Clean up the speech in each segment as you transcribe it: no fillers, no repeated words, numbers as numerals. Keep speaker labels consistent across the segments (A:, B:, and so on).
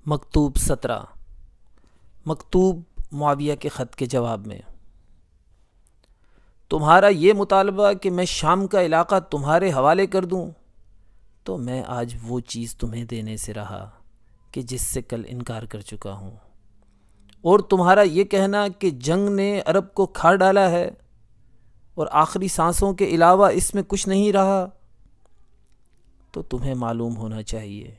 A: مکتوب 17 مکتوب معاویہ کے خط کے جواب میں۔ تمہارا یہ مطالبہ کہ میں شام کا علاقہ تمہارے حوالے کر دوں تو میں آج وہ چیز تمہیں دینے سے رہا کہ جس سے کل انکار کر چکا ہوں، اور تمہارا یہ کہنا کہ جنگ نے عرب کو کھا ڈالا ہے اور آخری سانسوں کے علاوہ اس میں کچھ نہیں رہا، تو تمہیں معلوم ہونا چاہیے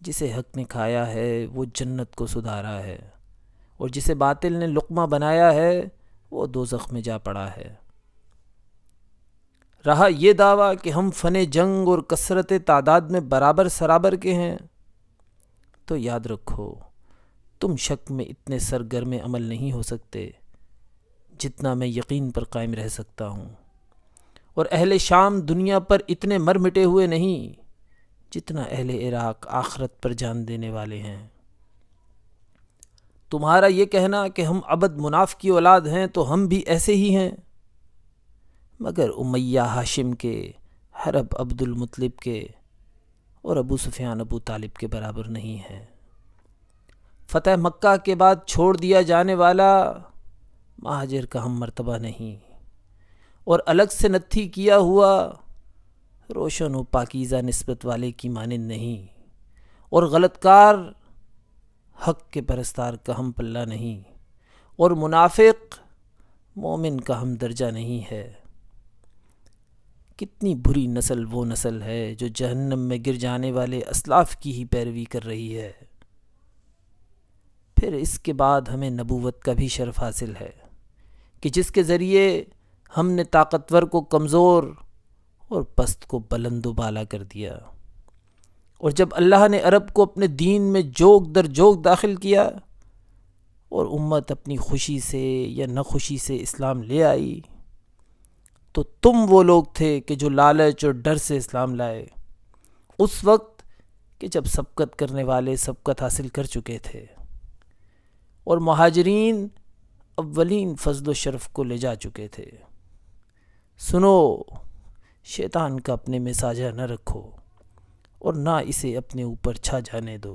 A: جسے حق نے کھایا ہے وہ جنت کو سدھارا ہے، اور جسے باطل نے لقمہ بنایا ہے وہ دوزخ میں جا پڑا ہے۔ رہا یہ دعویٰ کہ ہم فن جنگ اور کثرت تعداد میں برابر سرابر کے ہیں، تو یاد رکھو تم شک میں اتنے سرگرم عمل نہیں ہو سکتے جتنا میں یقین پر قائم رہ سکتا ہوں، اور اہل شام دنیا پر اتنے مر مٹے ہوئے نہیں جتنا اہل عراق آخرت پر جان دینے والے ہیں۔ تمہارا یہ کہنا کہ ہم عبد مناف کی اولاد ہیں تو ہم بھی ایسے ہی ہیں، مگر امیہ ہاشم کے، حرب عبد المطلب کے اور ابو سفیان ابو طالب کے برابر نہیں ہیں۔ فتح مکہ کے بعد چھوڑ دیا جانے والا مہاجر کا ہم مرتبہ نہیں، اور الگ سے نتھی کیا ہوا روشن و پاکیزہ نسبت والے کی مانند نہیں، اور غلط کار حق کے پرستار کا ہم پلہ نہیں، اور منافق مومن کا ہم درجہ نہیں ہے۔ کتنی بری نسل وہ نسل ہے جو جہنم میں گر جانے والے اسلاف کی ہی پیروی کر رہی ہے۔ پھر اس کے بعد ہمیں نبوت کا بھی شرف حاصل ہے کہ جس کے ذریعے ہم نے طاقتور کو کمزور اور پست کو بلند و بالا کر دیا، اور جب اللہ نے عرب کو اپنے دین میں جوگ در جوگ داخل کیا اور امت اپنی خوشی سے یا ناخوشی سے اسلام لے آئی، تو تم وہ لوگ تھے کہ جو لالچ اور ڈر سے اسلام لائے، اس وقت کہ جب سبقت کرنے والے سبقت حاصل کر چکے تھے، اور مہاجرین اولین فضل و شرف کو لے جا چکے تھے۔ سنو، شیطان کا اپنے میں ساجہ نہ رکھو اور نہ اسے اپنے اوپر چھا جانے دو۔